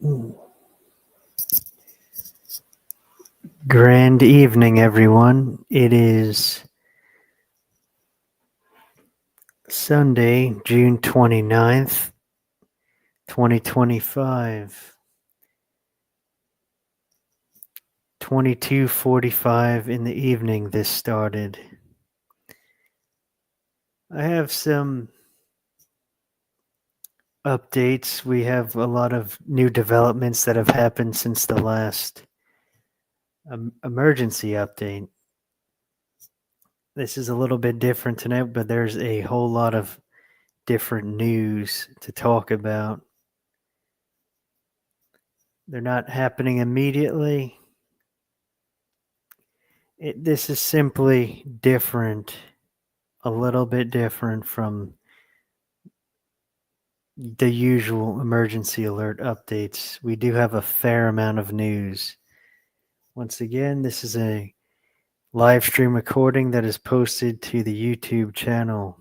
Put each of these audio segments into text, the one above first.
Grand evening, everyone. It is Sunday, June 29th, 2025. 22:45 in the evening this started. I have some updates. We have a lot of new developments that have happened since the last emergency update. This is a little bit different tonight, but there's a whole lot of different news to talk about. They're not happening immediately. This is simply different, a little bit different from the usual emergency alert updates. We do have a fair amount of news. Once again, this is a live stream recording that is posted to the YouTube channel.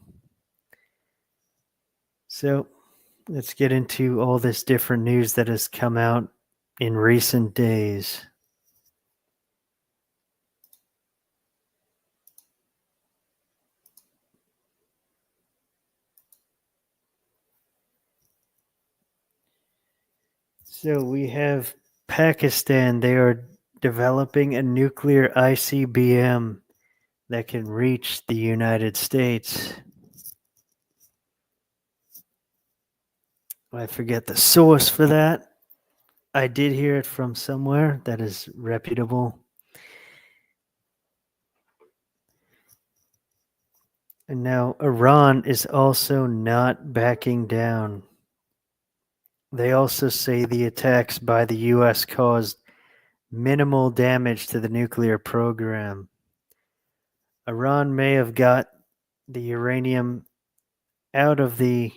So let's get into all this different news that has come out in recent days. So we have Pakistan. They are developing a nuclear ICBM that can reach the United States. I forget the source for that. I did hear it from somewhere that is reputable. And now Iran is also not backing down. They also say the attacks by the US caused minimal damage to the nuclear program. Iran may have got the uranium out of the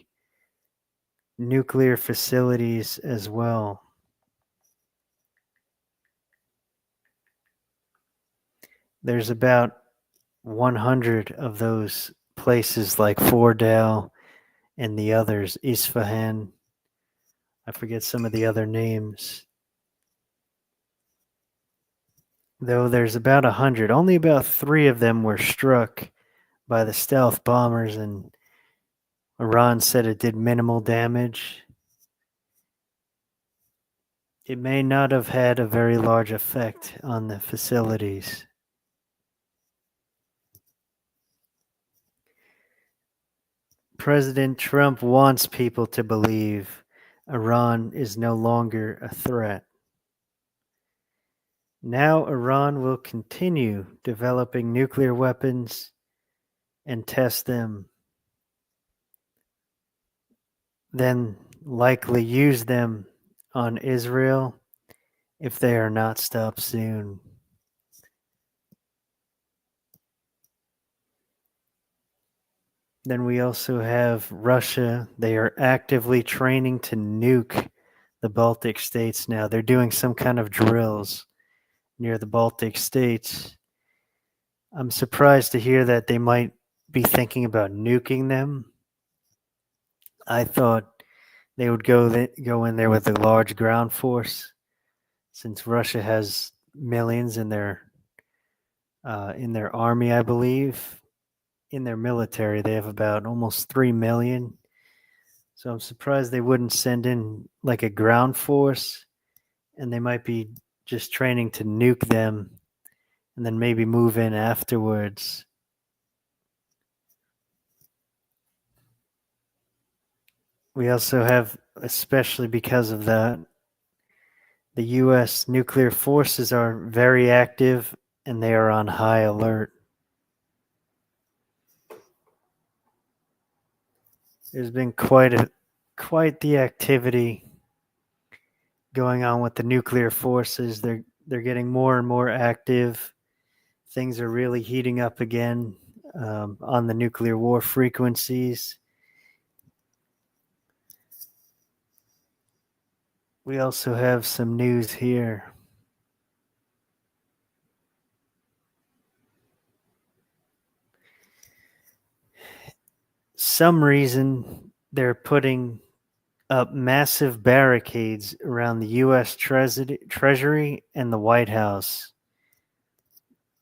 nuclear facilities as well. There's about 100 of those places like Fordale and the others, Isfahan. I forget some of the other names. Though there's about 100, only about 3 of them were struck by the stealth bombers, and Iran said it did minimal damage. It may not have had a very large effect on the facilities. President Trump wants people to believe Iran is no longer a threat. Now Iran will continue developing nuclear weapons and test them, then likely use them on Israel if they are not stopped soon. Then we also have Russia. They are actively training to nuke the Baltic states now. They're doing some kind of drills near the Baltic states. I'm surprised to hear that they might be thinking about nuking them. I thought they would go in there with a large ground force, since Russia has millions in their army, I believe. In their military, they have about almost 3 million. So I'm surprised they wouldn't send in like a ground force, and they might be just training to nuke them and then maybe move in afterwards. We also have, especially because of that, the U.S. nuclear forces are very active and they are on high alert. There's been quite the activity going on with the nuclear forces. They're getting more and more active. Things are really heating up again on the nuclear war frequencies. We also have some news here. Some reason they're putting up massive barricades around the U.S. Treasury and the White House.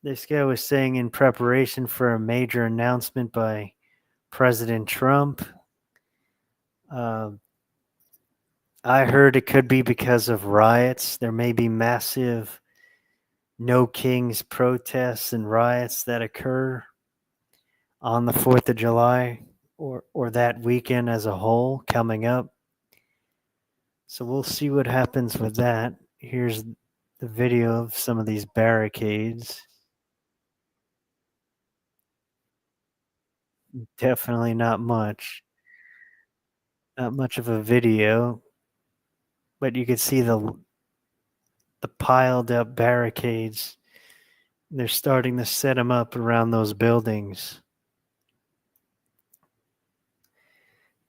This guy was saying in preparation for a major announcement by President Trump. I heard it could be because of riots. There may be massive No Kings protests and riots that occur on the 4th of July or that weekend as a whole coming up. So we'll see what happens with that. Here's the video of some of these barricades. Definitely not much. Not much of a video, but you can see the piled up barricades. They're starting to set them up around those buildings.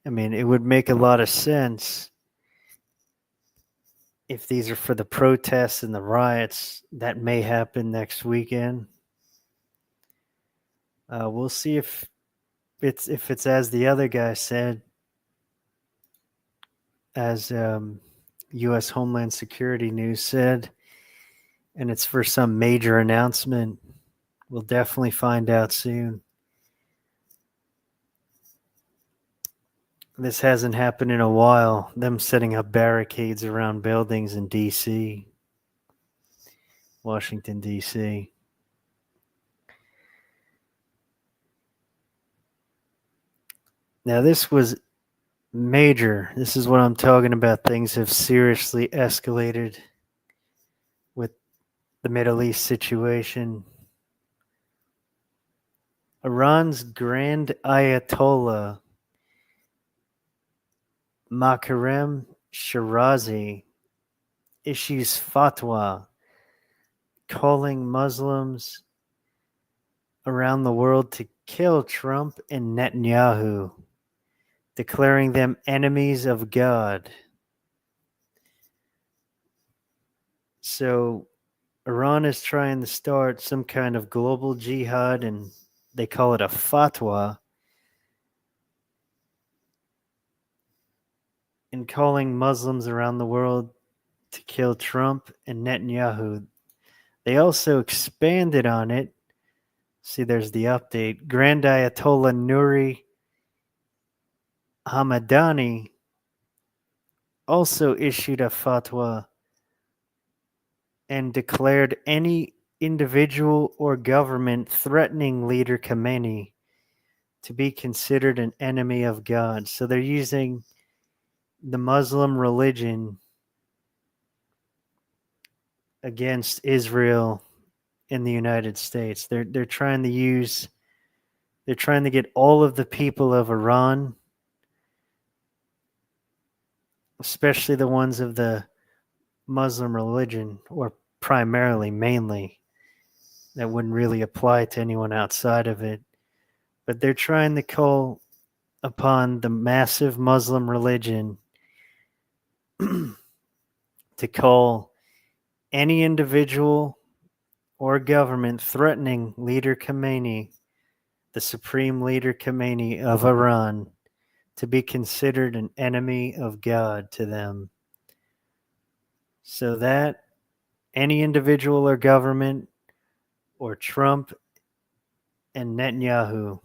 I mean, it would make a lot of sense if these are for the protests and the riots that may happen next weekend. We'll see if it's as the other guy said, as U.S. Homeland Security News said, and it's for some major announcement. We'll definitely find out soon. This hasn't happened in a while, them setting up barricades around buildings in D.C., Washington, D.C. Now, this was major. This is what I'm talking about. Things have seriously escalated with the Middle East situation. Iran's Grand Ayatollah Makarem Shirazi issues fatwa calling Muslims around the world to kill Trump and Netanyahu, declaring them enemies of God. So Iran is trying to start some kind of global jihad, and they call it a fatwa, and calling Muslims around the world to kill Trump and Netanyahu. They also expanded on it. See, there's the update. Grand Ayatollah Nuri Hamadani also issued a fatwa and declared any individual or government threatening leader Khamenei to be considered an enemy of God. So they're using the Muslim religion against Israel in the United States. They're trying to get all of the people of Iran, especially the ones of the Muslim religion, or primarily, mainly, that wouldn't really apply to anyone outside of it. But they're trying to call upon the massive Muslim religion to call any individual or government threatening leader Khamenei, the supreme leader Khamenei of Iran, to be considered an enemy of God to them. So that any individual or government or Trump and Netanyahu,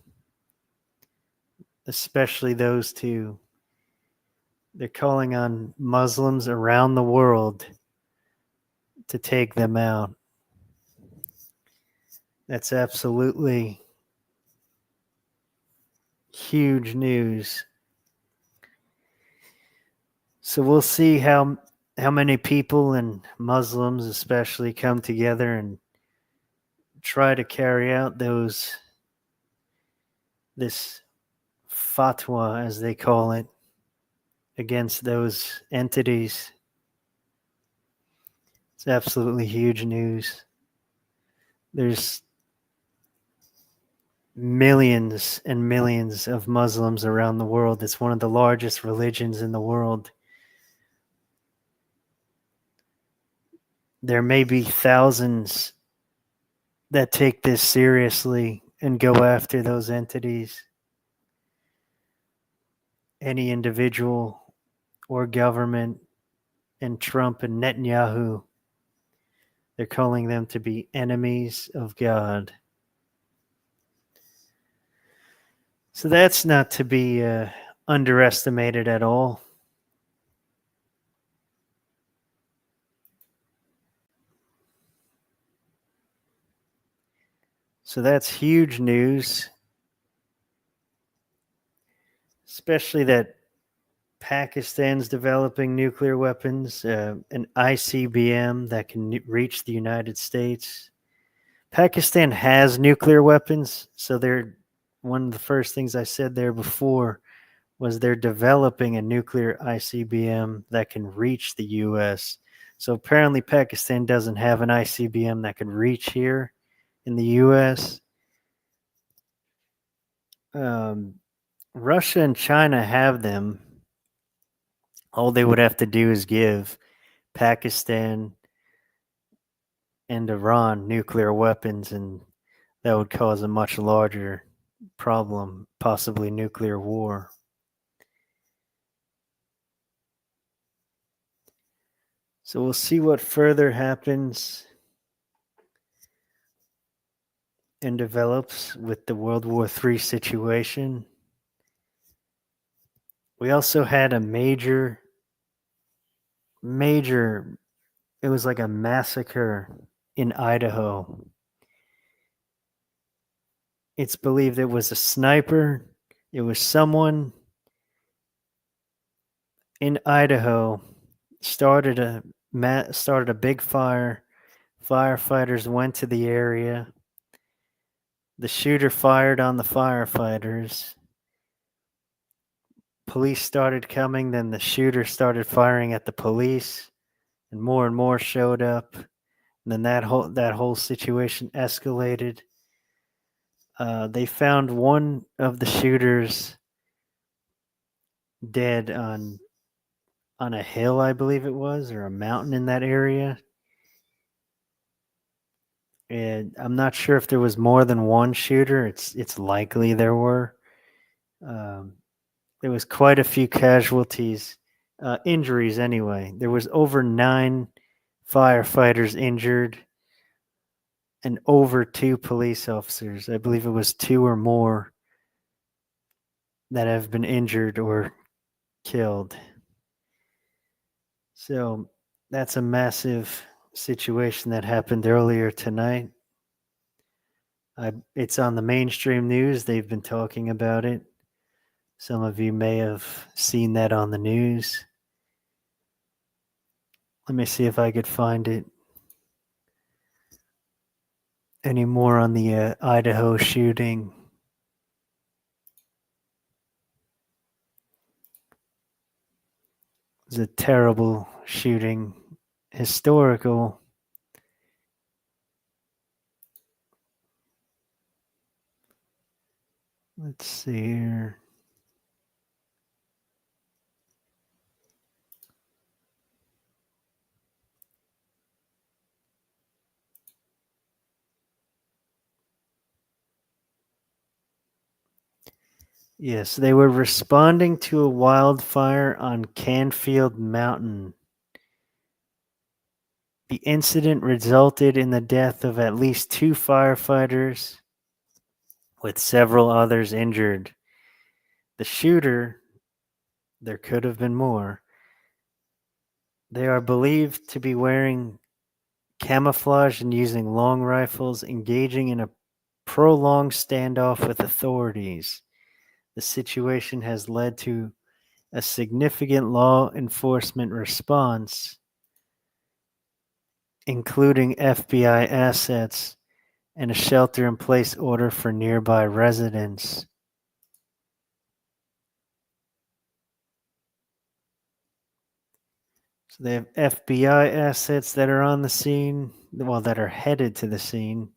especially those two, they're calling on Muslims around the world to take them out. That's absolutely huge news. So we'll see how many people, and Muslims especially, come together and try to carry out this fatwa, as they call it, against those entities. It's absolutely huge news. There's millions and millions of Muslims around the world. It's one of the largest religions in the world. There may be thousands that take this seriously and go after those entities. Any individual or government, and Trump and Netanyahu, they're calling them to be enemies of God. So that's not to be underestimated at all. So that's huge news, especially that Pakistan's developing nuclear weapons, an ICBM that can reach the United States. Pakistan has nuclear weapons, so they're one of the first things I said there before was they're developing a nuclear ICBM that can reach the US. So apparently Pakistan doesn't have an ICBM that can reach here in the US. Um, Russia and China have them. All they would have to do is give Pakistan and Iran nuclear weapons, and that would cause a much larger problem, possibly nuclear war. So we'll see what further happens and develops with the World War III situation. We also had a major, it was like a massacre in Idaho. It's believed it was a sniper. It was someone in Idaho started a big fire. Firefighters went to the area. The shooter fired on the firefighters. Police started coming, then the shooter started firing at the police, and more showed up. And then that whole situation escalated. They found one of the shooters dead on a hill, I believe it was, or a mountain in that area. And I'm not sure if there was more than one shooter. It's likely there were. Um, there was quite a few casualties, injuries anyway. There was over 9 firefighters injured and over 2 police officers. I believe it was 2 or more that have been injured or killed. So that's a massive situation that happened earlier tonight. It's on the mainstream news. They've been talking about it. Some of you may have seen that on the news. Let me see if I could find it. Any more on the Idaho shooting? It was a terrible shooting, historical. Let's see here. Yes, they were responding to a wildfire on Canfield Mountain. The incident resulted in the death of at least 2 firefighters, with several others injured. The shooter, there could have been more. They are believed to be wearing camouflage and using long rifles, engaging in a prolonged standoff with authorities. The situation has led to a significant law enforcement response, including FBI assets and a shelter-in-place order for nearby residents. So they have FBI assets that are on the scene, well, that are headed to the scene.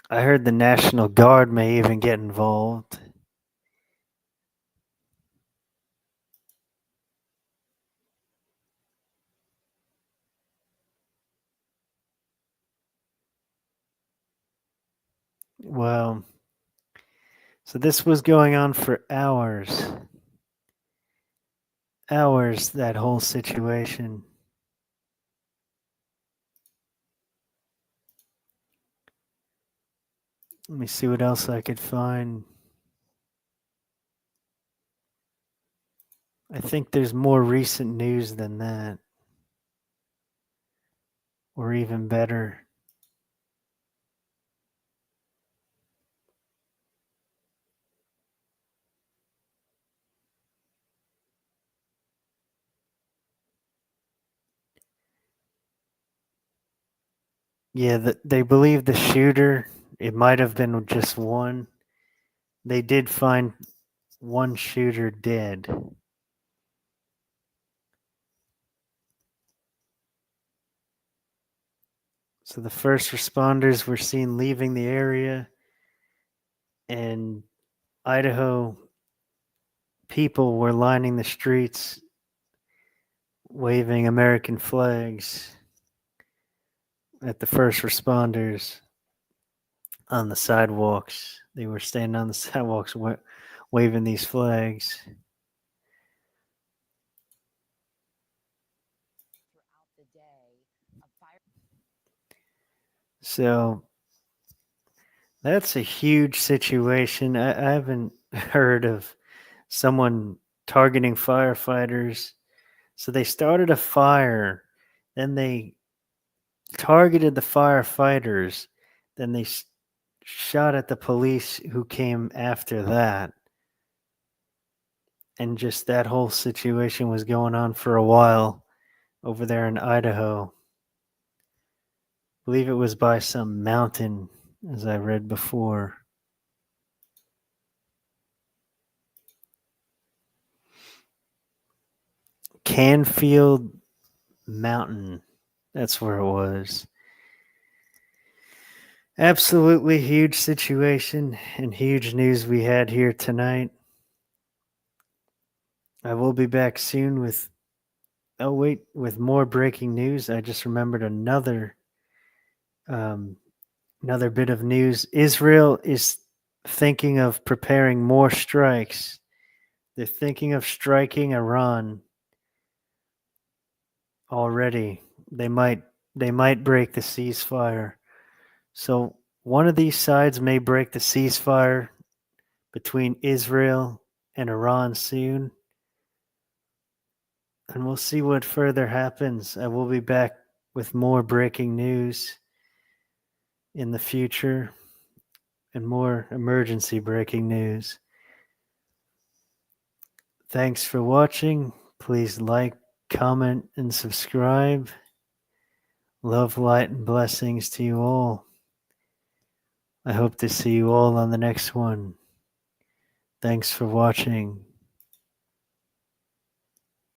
I heard the National Guard may even get involved. Well, So this was going on for hours. Hours, that whole situation. Let me see what else I could find. I think there's more recent news than that, or even better. Yeah, they believe the shooter, it might have been just one. They did find one shooter dead. So the first responders were seen leaving the area, and Idaho people were lining the streets waving American flags at the first responders on the sidewalks. They were standing on the sidewalks waving these flags. So that's a huge situation. I haven't heard of someone targeting firefighters. So they started a fire, then they targeted the firefighters, then they shot at the police who came after that. And just that whole situation was going on for a while over there in Idaho. I believe it was by some mountain, as I read before. Canfield Mountain. That's where it was. Absolutely huge situation and huge news we had here tonight. I will be back soon with with more breaking news. I just remembered another bit of news. Israel is thinking of preparing more strikes. They're thinking of striking Iran already. They might break the ceasefire. So one of these sides may break the ceasefire between Israel and Iran soon. And we'll see what further happens. I will be back with more breaking news in the future and more emergency breaking news. Thanks for watching. Please like, comment, and subscribe. Love, light, and blessings to you all. I hope to see you all on the next one. Thanks for watching.